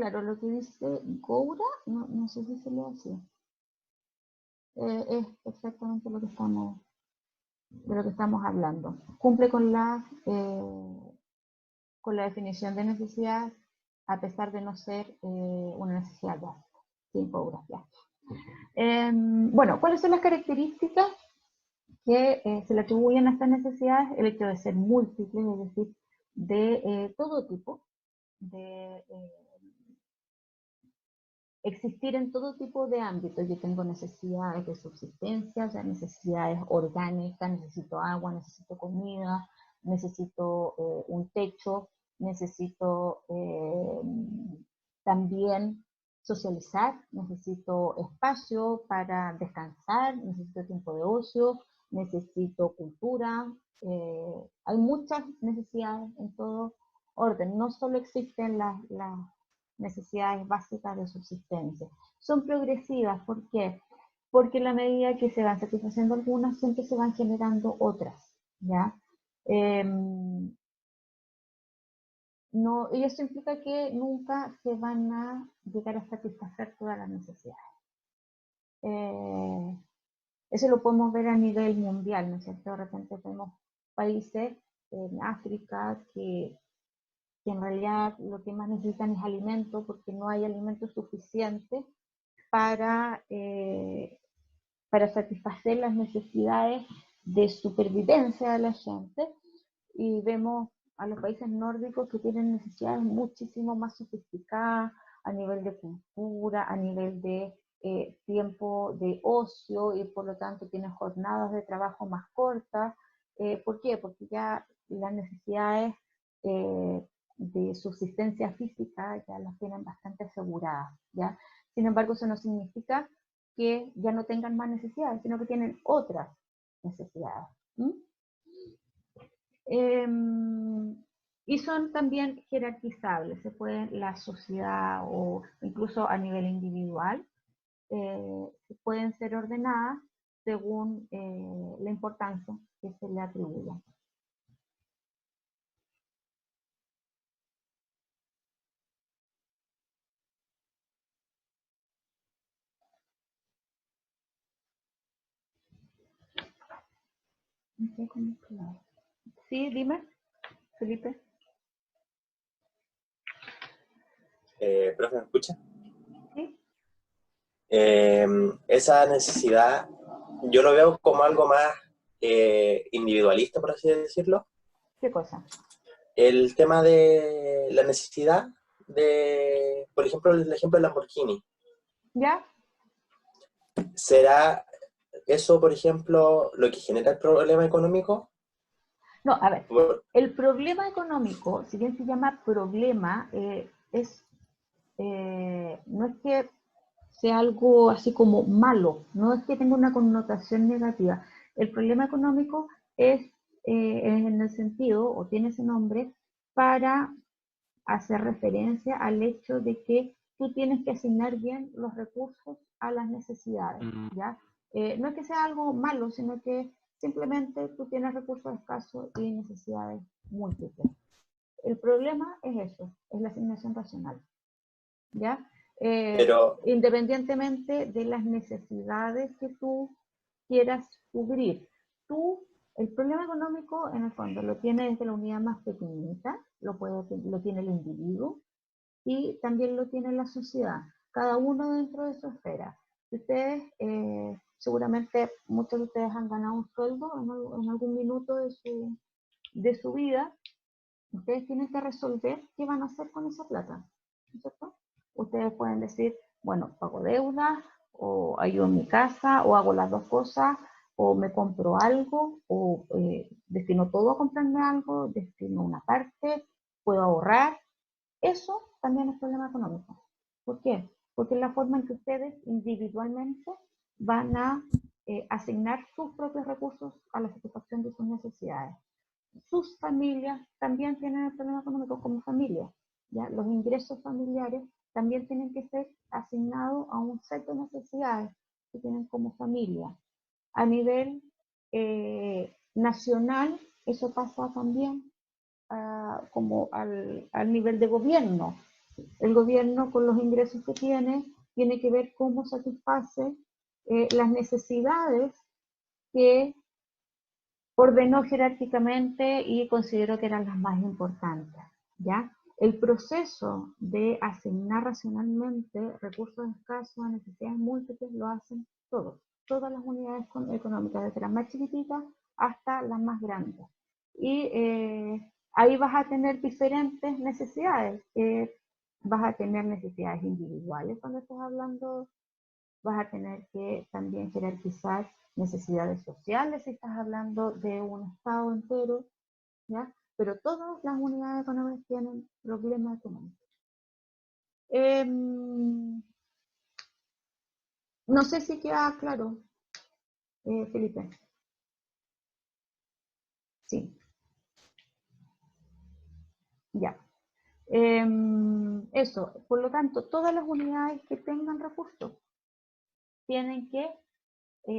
claro, lo que dice Goura, no sé si se lee así. Es exactamente lo que de lo que estamos hablando. Cumple con la definición de necesidad, a pesar de no ser una necesidad básica, sin ya. Bueno, ¿cuáles son las características que se le atribuyen a estas necesidades? El hecho de ser múltiples, es decir, de todo tipo, de existir en todo tipo de ámbitos. Yo tengo necesidades de subsistencia, o sea, necesidades orgánicas, necesito agua, necesito comida, necesito un techo, necesito también socializar, necesito espacio para descansar, necesito tiempo de ocio, necesito cultura. Hay muchas necesidades en todo orden. No solo existen las necesidades básicas de subsistencia. Son progresivas, ¿por qué? Porque en la medida que se van satisfaciendo algunas, siempre se van generando otras, ¿ya? No, y eso implica que nunca se van a llegar a satisfacer todas las necesidades. Eso lo podemos ver a nivel mundial, ¿no es cierto? De repente tenemos países en África que en realidad lo que más necesitan es alimento, porque no hay alimento suficiente para satisfacer las necesidades de supervivencia de la gente, y vemos a los países nórdicos que tienen necesidades muchísimo más sofisticadas a nivel de cultura, a nivel de tiempo de ocio, y por lo tanto tienen jornadas de trabajo más cortas. ¿Por qué? Porque ya las necesidades de subsistencia física ya las tienen bastante aseguradas, ¿ya? Sin embargo, eso no significa que ya no tengan más necesidades, sino que tienen otras necesidades. Y son también jerarquizables, se pueden, la sociedad o incluso a nivel individual, pueden ser ordenadas según la importancia que se le atribuya. Sí, dime, Felipe. ¿Profe, me escucha? Sí. Esa necesidad yo lo veo como algo más individualista, por así decirlo. ¿Qué cosa? El tema de la necesidad de, por ejemplo, el ejemplo del Lamborghini. ¿Ya? ¿Será eso, por ejemplo, lo que genera el problema económico? No, a ver, el problema económico, si bien se llama problema, no es que sea algo así como malo, no es que tenga una connotación negativa. El problema económico es en el sentido, o tiene ese nombre, para hacer referencia al hecho de que tú tienes que asignar bien los recursos a las necesidades, ¿ya? No es que sea algo malo, sino que simplemente tú tienes recursos escasos y necesidades múltiples. El problema es eso, es la asignación racional, ¿ya? Independientemente de las necesidades que tú quieras cubrir. El problema económico, en el fondo, lo tiene desde la unidad más pequeñita, lo tiene el individuo, y también lo tiene la sociedad, cada uno dentro de su esfera. Ustedes, seguramente muchos de ustedes han ganado un sueldo en algún minuto de su vida. Ustedes tienen que resolver qué van a hacer con esa plata, ¿cierto? Ustedes pueden decir, bueno, pago deudas, o ayudo en mi casa, o hago las dos cosas, o me compro algo, o destino todo a comprarme algo, destino una parte, puedo ahorrar. Eso también es problema económico. ¿Por qué? Porque es la forma en que ustedes individualmente van a asignar sus propios recursos a la satisfacción de sus necesidades. Sus familias también tienen el problema económico como familia, ¿ya? Los ingresos familiares también tienen que ser asignados a un set de necesidades que tienen como familia. A nivel nacional, eso pasa también como al nivel de gobierno. El gobierno, con los ingresos que tiene que ver cómo satisface las necesidades que ordenó jerárquicamente y consideró que eran las más importantes, ¿ya? El proceso de asignar racionalmente recursos escasos a necesidades múltiples lo hacen todas las unidades económicas, desde las más chiquititas hasta las más grandes. Y ahí vas a tener diferentes necesidades. Vas a tener necesidades individuales cuando estás hablando, vas a tener que también jerarquizar necesidades sociales si estás hablando de un estado entero, ¿ya? Pero todas las unidades económicas tienen problemas económicos. No sé si queda claro, Felipe. Sí. Ya. Eso, por lo tanto, todas las unidades que tengan recursos tienen que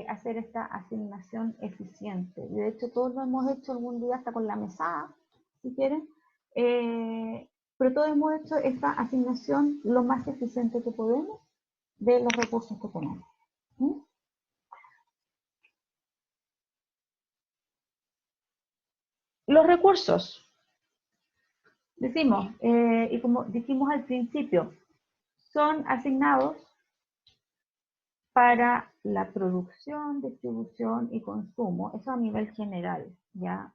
hacer esta asignación eficiente. De hecho, todos lo hemos hecho algún día hasta con la mesada, si quieren, pero todos hemos hecho esta asignación lo más eficiente que podemos de los recursos que tenemos. ¿Mm? Los recursos, decimos, y como dijimos al principio, son asignados para la producción, distribución y consumo, eso a nivel general, ¿ya?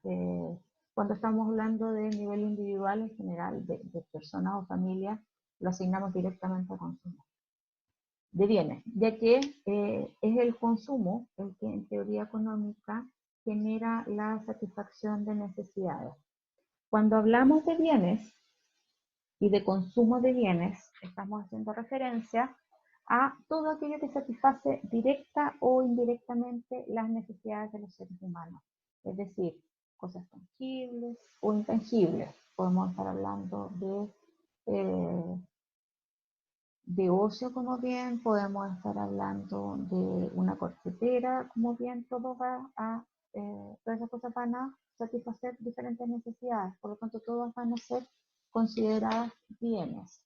Cuando estamos hablando de nivel individual en general, de personas o familias, lo asignamos directamente a consumo de bienes, ya que es el consumo el que en teoría económica genera la satisfacción de necesidades. Cuando hablamos de bienes y de consumo de bienes, estamos haciendo referencia a todo aquello que satisface directa o indirectamente las necesidades de los seres humanos. Es decir, cosas tangibles o intangibles. Podemos estar hablando de ocio como bien, podemos estar hablando de una corchetera como bien, todas esas cosas van a satisfacer diferentes necesidades, por lo tanto todas van a ser consideradas bienes.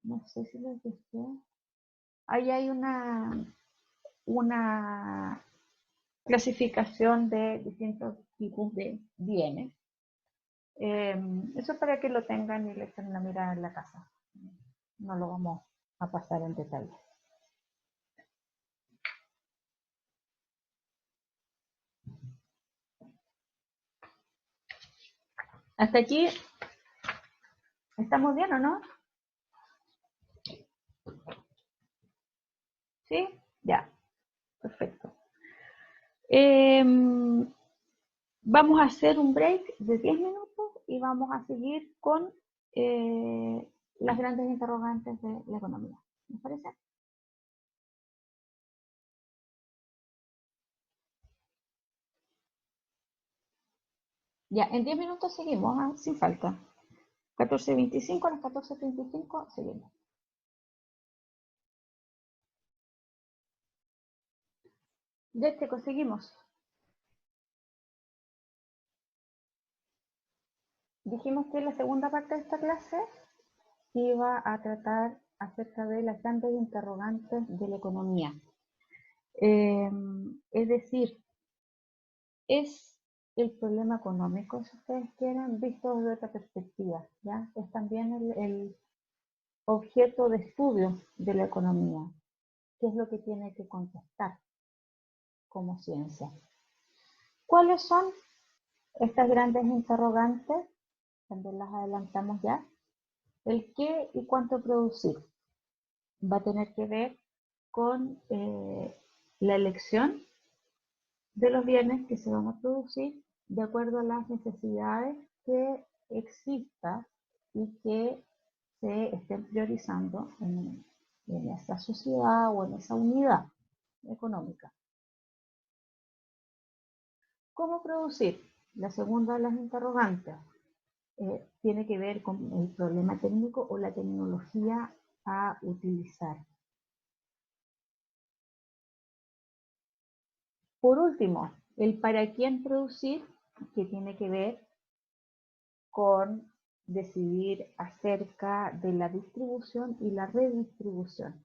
No sé si les dije. Ahí hay una clasificación de distintos tipos de bienes. Eso es para que lo tengan y le echen una mirada en la casa. No lo vamos a pasar en detalle. Hasta aquí, ¿estamos bien o no? ¿Sí? Ya, perfecto. Vamos a hacer un break de 10 minutos y vamos a seguir con las grandes interrogantes de la economía. ¿Me parece? Ya, en 10 minutos seguimos, sin falta. 14:25 a las 14:35 seguimos. Ya, chicos, seguimos. Dijimos que la segunda parte de esta clase iba a tratar acerca de las grandes interrogantes de la economía. Es decir, es el problema económico, si ustedes quieren, visto desde otra perspectiva, ¿ya? Es también el objeto de estudio de la economía, qué es lo que tiene que contestar como ciencia. ¿Cuáles son estas grandes interrogantes? También las adelantamos ya. El qué y cuánto producir va a tener que ver con la elección de los bienes que se van a producir de acuerdo a las necesidades que existan y que se estén priorizando en esa sociedad o en esa unidad económica. ¿Cómo producir? La segunda de las interrogantes tiene que ver con el problema técnico o la tecnología a utilizar. Por último, el para quién producir, que tiene que ver con decidir acerca de la distribución y la redistribución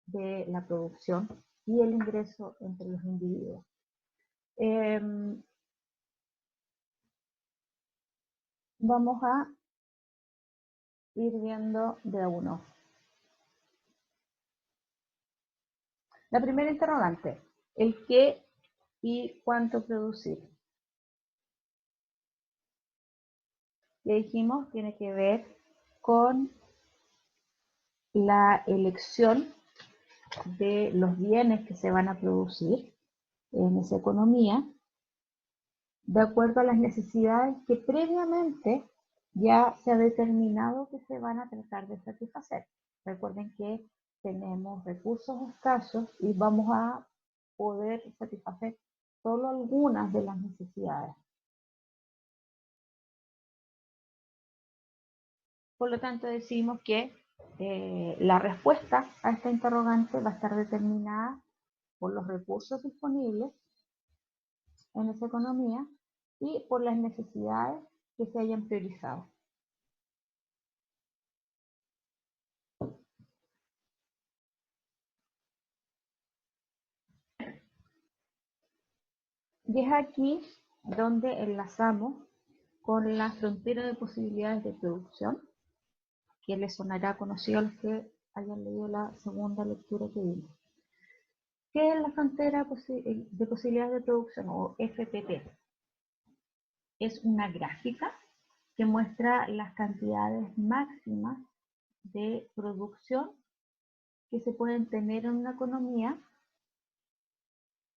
de la producción y el ingreso entre los individuos. Vamos a ir viendo de a uno. La primera interrogante, el qué y cuánto producir. Ya dijimos, tiene que ver con la elección de los bienes que se van a producir en esa economía, de acuerdo a las necesidades que previamente ya se ha determinado que se van a tratar de satisfacer. Recuerden que tenemos recursos escasos y vamos a poder satisfacer solo algunas de las necesidades. Por lo tanto, decimos que la respuesta a esta interrogante va a estar determinada por los recursos disponibles en esa economía y por las necesidades que se hayan priorizado. Y es aquí donde enlazamos con la frontera de posibilidades de producción, que les sonará conocido a los que hayan leído la segunda lectura que vimos. ¿Qué es la frontera de posibilidades de producción, o FPP? Es una gráfica que muestra las cantidades máximas de producción que se pueden tener en una economía,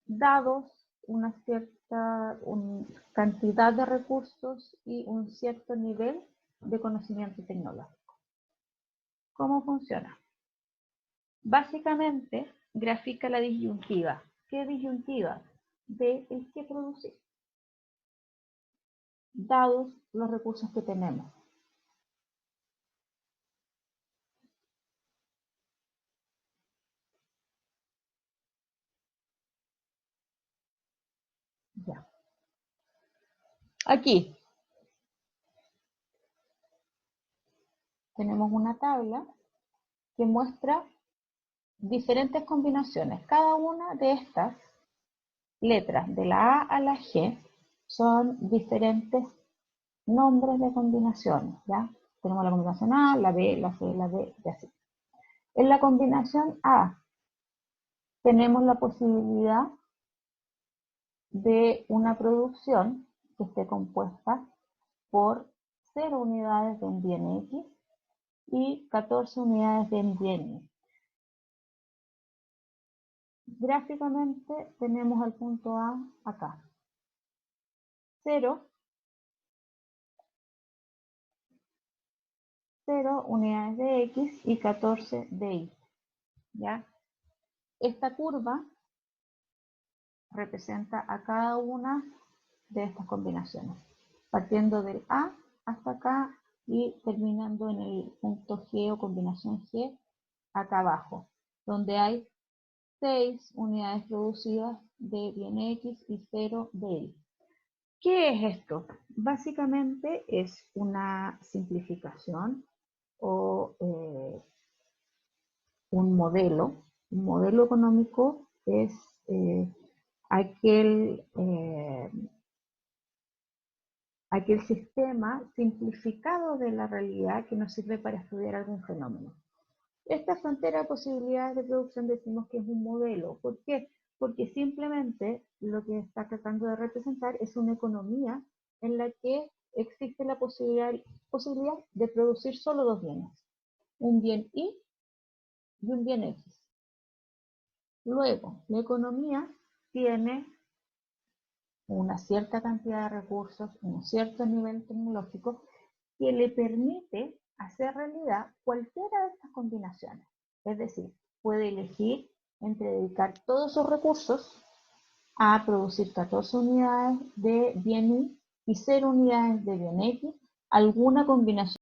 dados una cierta cantidad de recursos y un cierto nivel de conocimiento tecnológico. ¿Cómo funciona? Básicamente, grafica la disyuntiva. ¿Qué disyuntiva? De el qué producir, dados los recursos que tenemos. Ya. Aquí tenemos una tabla que muestra diferentes combinaciones. Cada una de estas letras, de la A a la G, son diferentes nombres de combinaciones, ¿ya? Tenemos la combinación A, la B, la C, la D, y así. En la combinación A tenemos la posibilidad de una producción que esté compuesta por 0 unidades de un bien X y 14 unidades de un bien Y. Gráficamente tenemos el punto A acá. 0 unidades de X y 14 de Y. ¿Ya? Esta curva representa a cada una de estas combinaciones, partiendo del A hasta acá y terminando en el punto G o combinación G acá abajo, donde hay 6 unidades producidas de bien X y 0 de Y. ¿Qué es esto? Básicamente es una simplificación o un modelo. Un modelo económico es aquel sistema simplificado de la realidad que nos sirve para estudiar algún fenómeno. Esta frontera de posibilidades de producción decimos que es un modelo. ¿Por qué? Porque simplemente lo que está tratando de representar es una economía en la que existe la posibilidad de producir solo dos bienes, un bien Y y un bien X. Luego, la economía tiene una cierta cantidad de recursos, un cierto nivel tecnológico que le permite hacer realidad cualquiera de estas combinaciones. Es decir, puede elegir entre dedicar todos sus recursos a producir 14 unidades de bien Y y 0 unidades de bien X, alguna combinación